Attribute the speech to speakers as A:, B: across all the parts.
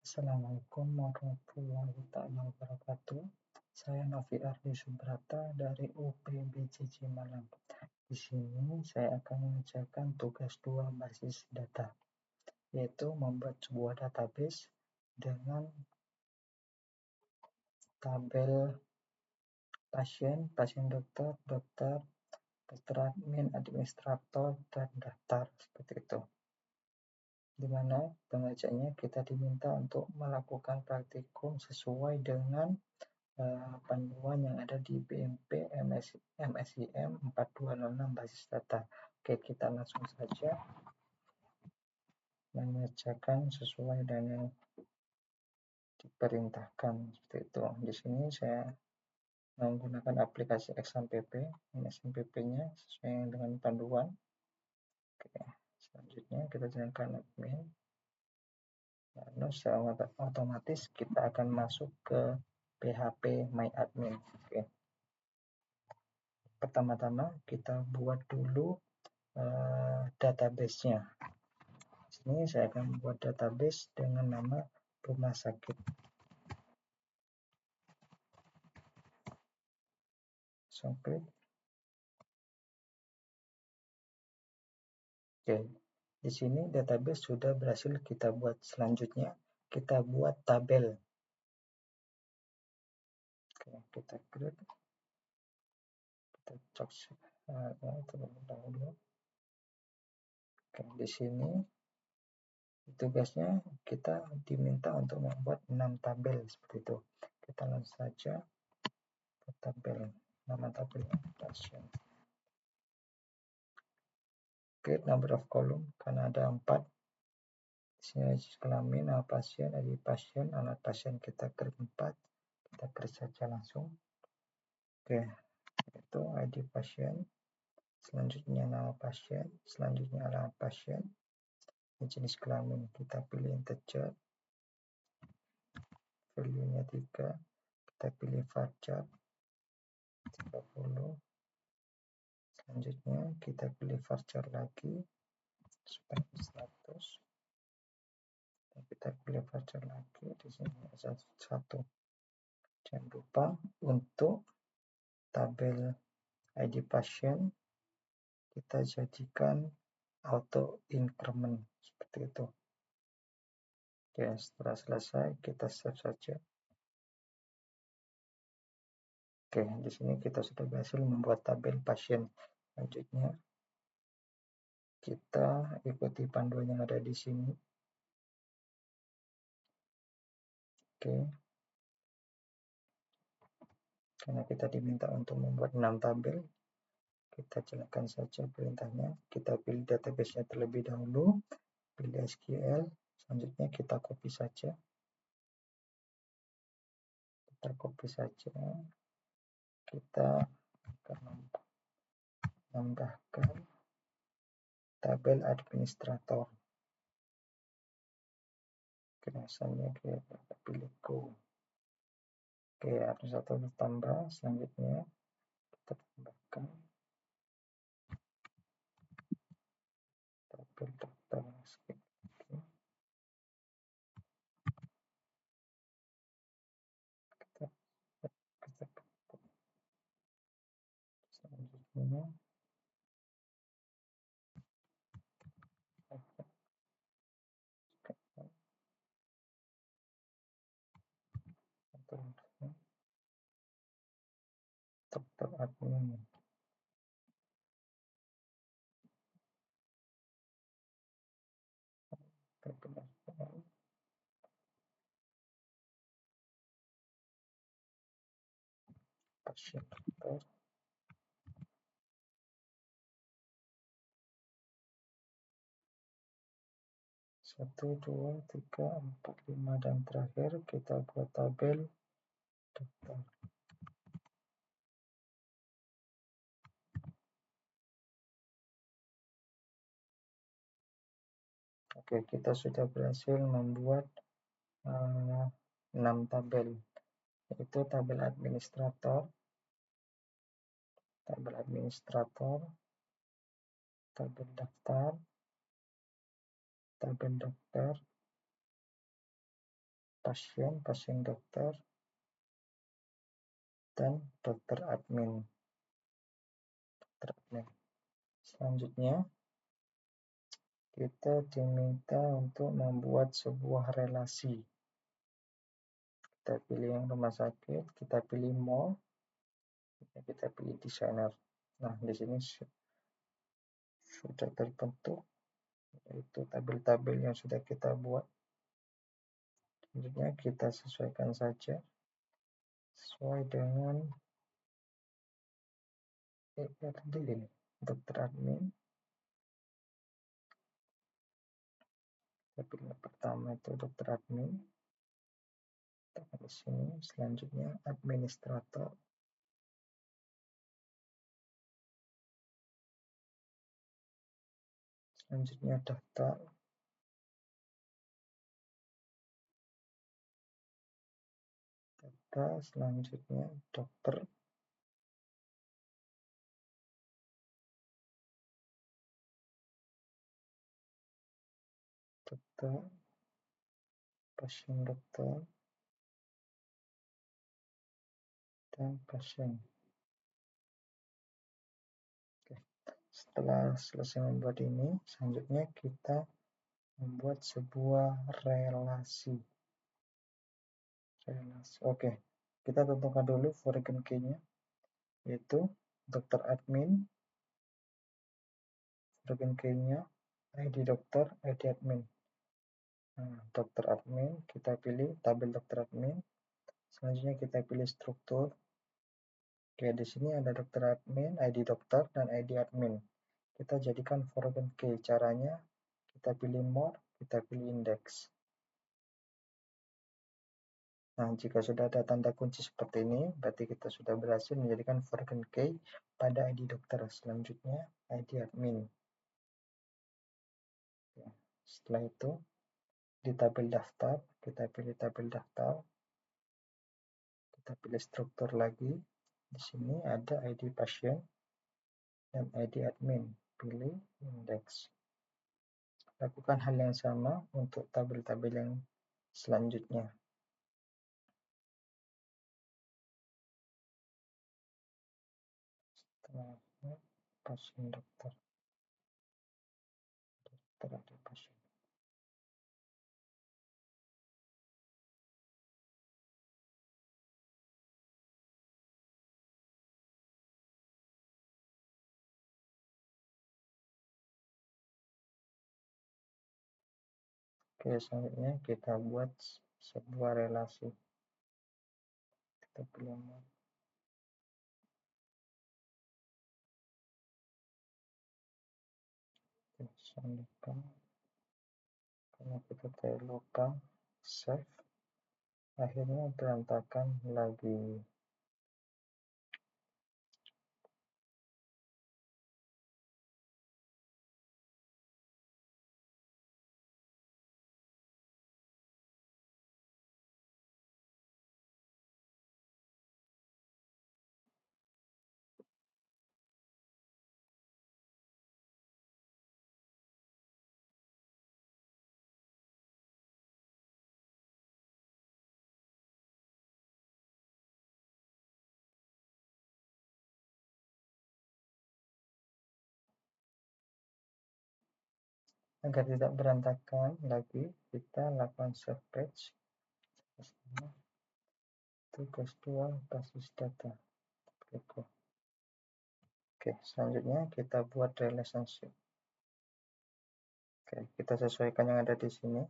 A: Assalamualaikum warahmatullahi wabarakatuh. Saya Novi Ardi Subrata dari UPBJJ Malang. Di sini saya akan mengerjakan tugas 2 basis data, yaitu membuat sebuah database dengan tabel pasien, pasien dokter, dokter admin, administrator, dan daftar, seperti itu. Di mana pengerjaannya kita diminta untuk melakukan praktikum sesuai dengan panduan yang ada di BMP MSIM 4206 basis data. Oke, kita langsung saja mengerjakan sesuai dengan diperintahkan, seperti itu. Di sini saya menggunakan aplikasi XAMPP, ini XAMPP-nya sesuai dengan panduan. Oke, selanjutnya kita jalankan admin. Lalu secara otomatis kita akan masuk ke PHP My Admin. Oke. Pertama-tama kita buat dulu database-nya. Di sini saya akan membuat database dengan nama rumah sakit. Oke. Di sini database sudah berhasil kita buat. Selanjutnya kita buat tabel. Oke, kita create. Kita cek terlebih dahulu. Oke, di sini tugasnya kita diminta untuk membuat 6 tabel, seperti itu. Kita langsung saja ke tabel. Nama tabelnya pasien. Create number of column, karena ada 4. Sini kelamin, nama pasien, ID pasien, alat pasien, kita create 4. Kita create saja langsung. Oke, itu ID pasien. Selanjutnya nama pasien, selanjutnya alamat pasien. Jenis kelamin kita pilih integer, value-nya 3. Kita pilih varchar 30. Selanjutnya kita pilih varchar lagi supaya 100. Dan kita pilih varchar lagi, di sini ada 1. Jangan lupa untuk tabel ID pasien kita jadikan auto increment, seperti itu. Oke, setelah selesai kita save saja. Oke, di sini kita sudah berhasil membuat tabel pasien. Selanjutnya kita ikuti panduan yang ada di sini. Oke. Karena kita diminta untuk membuat 6 tabel, kita jalankan saja perintahnya. Kita pilih database-nya terlebih dahulu, pilih SQL, selanjutnya kita copy saja. Kita copy saja. Kita akan menambahkan tabel administrator. Misalnya kita pilih go. Oke, administrator ditambah. Selanjutnya kita tambahkan tabel dokter. Selanjutnya dokter admin. Pasien dokter. Satu, 2, 3, 4, 5, dan terakhir kita buat tabel dokter. Oke, kita sudah berhasil membuat 6 tabel, yaitu tabel administrator, tabel daftar, tabel dokter, pasien dokter, dan dokter admin. Selanjutnya, kita diminta untuk membuat sebuah relasi. Kita pilih yang rumah sakit, kita pilih mall, kita pilih desainer. Nah, di sini sudah terbentuk, yaitu tabel-tabel yang sudah kita buat. Selanjutnya kita sesuaikan saja sesuai dengan ini, dokter admin. Kita pilih yang pertama itu dokter admin. Kita di sini. Selanjutnya administrator. Selanjutnya daftar. Selanjutnya dokter. Pasien dokter, dan pasien. Oke. Setelah selesai membuat ini, selanjutnya kita membuat sebuah relasi. Oke, kita tentukan dulu foreign key-nya, yaitu dokter admin, foreign key-nya, ID dokter, ID admin. Nah, dokter admin, kita pilih tabel dokter admin. Selanjutnya kita pilih struktur. Oke, di sini ada dokter admin, ID dokter, dan ID admin. Kita jadikan foreign key. Caranya, kita pilih more, kita pilih index. Nah, jika sudah ada tanda kunci seperti ini, berarti kita sudah berhasil menjadikan foreign key pada ID dokter. Selanjutnya, ID admin. Setelah itu, di tabel daftar, kita pilih tabel daftar. Kita pilih struktur lagi. Di sini ada ID pasien dan ID admin. Pilih index. Lakukan hal yang sama untuk tabel-tabel yang selanjutnya. Setelahnya, pasien dokter. Dokter ada pasien. Oke, selanjutnya kita buat sebuah relasi. Kita pilih lupa, karena kita terlupa save, akhirnya berantakan lagi. Agar tidak berantakan lagi, kita lakukan save page. Tugas 2, basis data. Oke, selanjutnya kita buat relationship. Oke, kita sesuaikan yang ada di sini.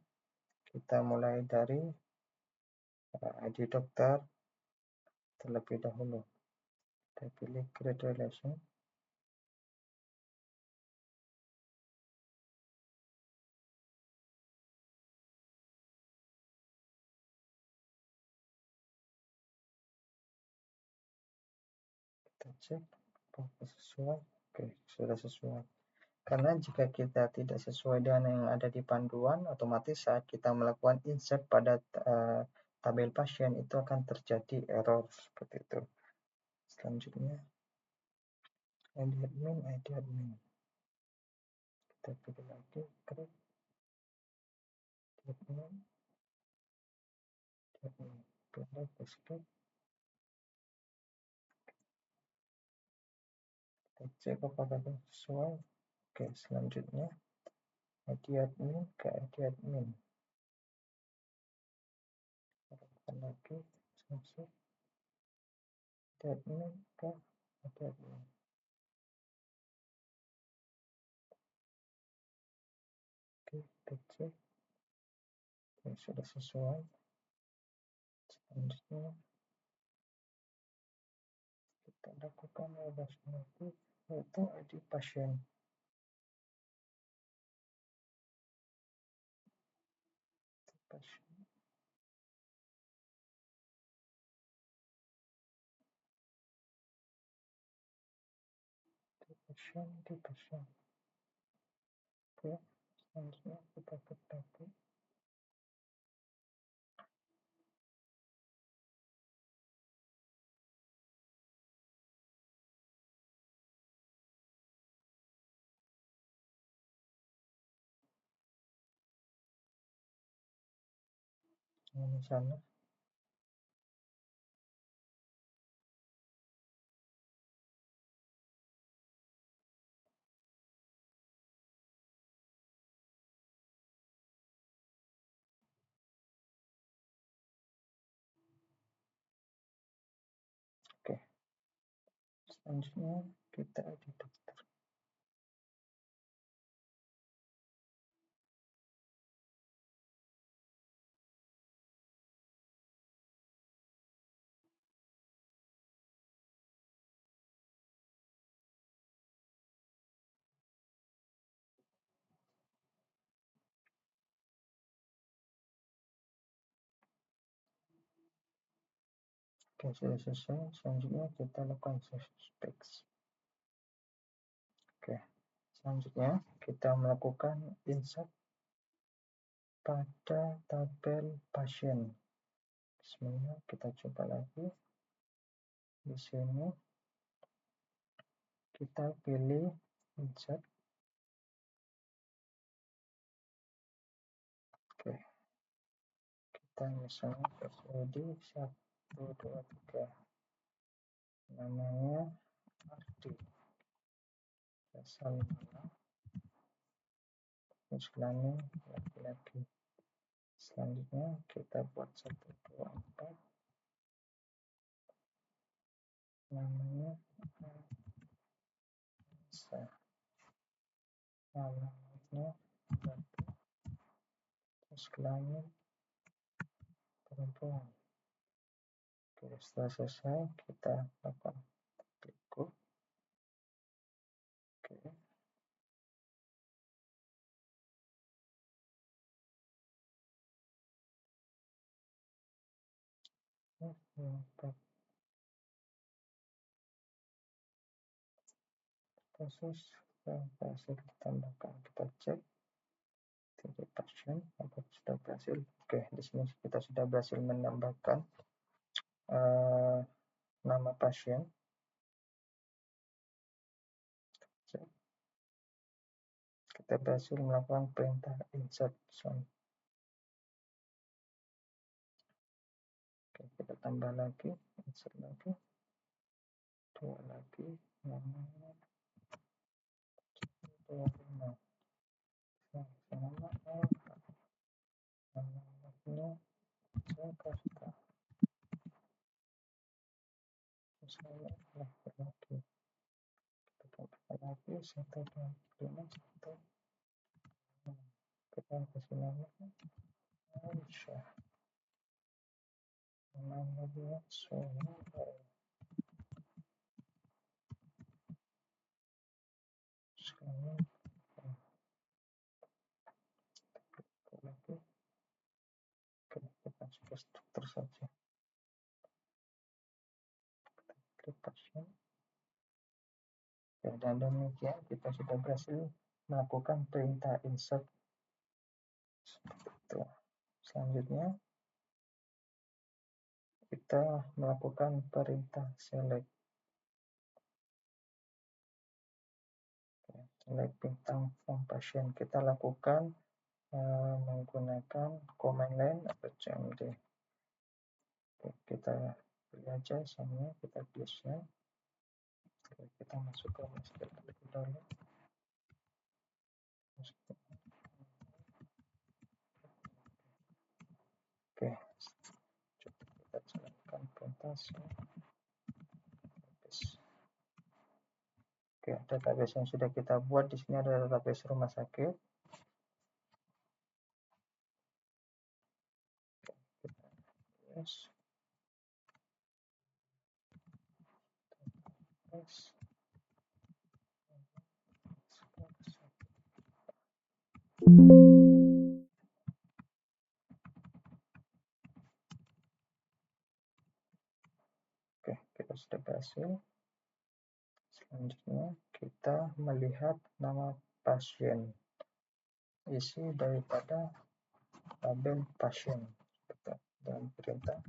A: Kita mulai dari ID dokter terlebih dahulu. Kita pilih create relation. Kita cek apakah sesuai. Oke, sudah sesuai. Karena jika kita tidak sesuai dengan yang ada di panduan, otomatis saat kita melakukan insert pada tabel pasien itu akan terjadi error seperti itu. Selanjutnya, ID admin. Kita pilih lagi, create admin. pilih escape, kita cek apakah sesuai. Oke, selanjutnya ID admin ke ID admin, lakukan lagi sensor ID admin ke ID admin. Oke, kita cek. Oke, sudah sesuai. Selanjutnya kita lakukan validasi lagi, yaitu ID pasien. Pasien di pasien. Oke, selanjutnya kita ketahui di sana. Oke, selanjutnya kita di dokter. Oke, sudah selesai. Selanjutnya kita lakukan specs. Oke, selanjutnya kita melakukan insert pada tabel pasien. Bismillah, kita coba lagi. Di sini kita pilih insert. Oke, kita misalnya ID 123, namanya Ardi, asal kelamin laki-laki. Selanjutnya kita buat 124, namanya Anissa, alamatnya Batu, terus kelamin perempuan. Oke, setelah selesai kita lakukan klik go. Oke, kasus yang berhasil ditambahkan. Kita cek titik pasien apakah sudah berhasil. Oke, di sini kita sudah berhasil menambahkan nama pasien. Cek. Kita berhasil melakukan perintah insert. Oke, kita tambah lagi, insert lagi, 2 lagi, namanya 25. Alamatnya Jakarta. Saya laki-laki. Kita tambah lagi 125, 1. Kita kasih nama Aisyah. Namanya Sohail. Sekarang lagi kita masuk ke struktur saja. Klik pasien. Ya, dan demikian kita sudah berhasil melakukan perintah insert seperti itu. Selanjutnya kita melakukan perintah select. Select bintang form pasien kita lakukan menggunakan command line atau cmd. Oke, kita pilih aja isinya, kita tulisnya. Kita masuk ke MySQL terlebih dahulu. Oke, coba kita jalankan perintah. Oke, database yang sudah kita buat di sini adalah database rumah sakit. Yes. Oke, kita sudah berhasil. Selanjutnya kita melihat nama pasien, isi daripada tabel pasien. Kita dalam perintah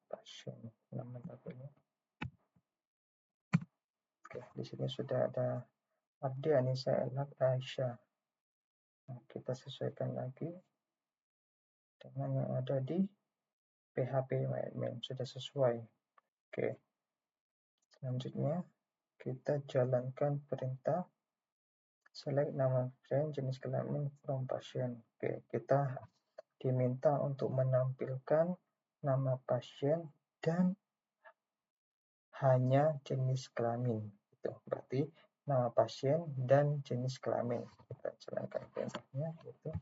A: pasien, nama tabelnya. Oke, di sini sudah ada Ardi, Anissa, Elhak, Aisyah. Nah, kita sesuaikan lagi dengan yang ada di PHP MyAdmin, sudah sesuai. Oke, selanjutnya kita jalankan perintah select nama pasien, jenis kelamin, from pasien. Oke, kita diminta untuk menampilkan nama pasien dan hanya jenis kelamin. Itu berarti nama pasien dan jenis kelamin. Kita jalankan perintahnya itu.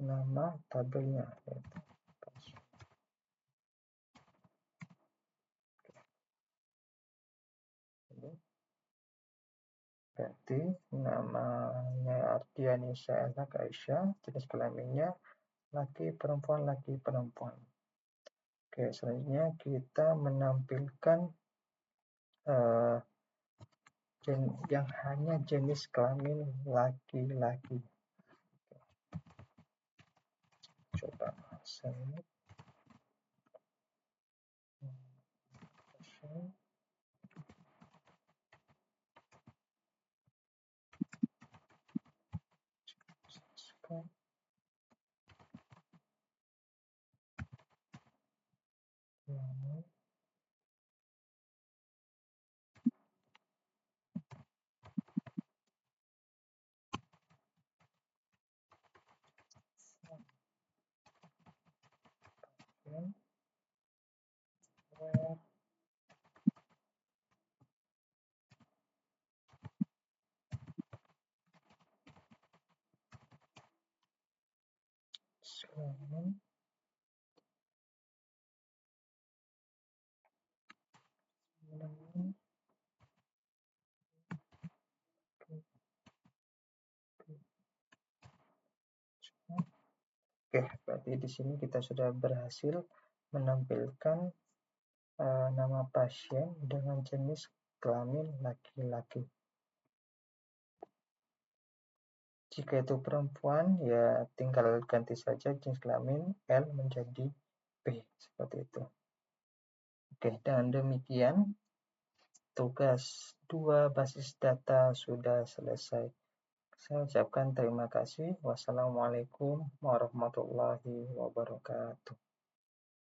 A: Nama tabelnya yaitu pasien. Berarti namanya Ardi, Anissa, Elhak, Aisyah, jenis kelaminnya laki, perempuan, laki, perempuan. Oke, selanjutnya kita menampilkan yang hanya jenis kelamin laki-laki. Coba select pasien. Oke, berarti di sini kita sudah berhasil menampilkan nama pasien dengan jenis kelamin laki-laki. Jika itu perempuan, ya tinggal ganti saja jenis kelamin L menjadi P, seperti itu. Oke, dan demikian tugas 2 basis data sudah selesai. Saya ucapkan terima kasih. Wassalamualaikum warahmatullahi wabarakatuh.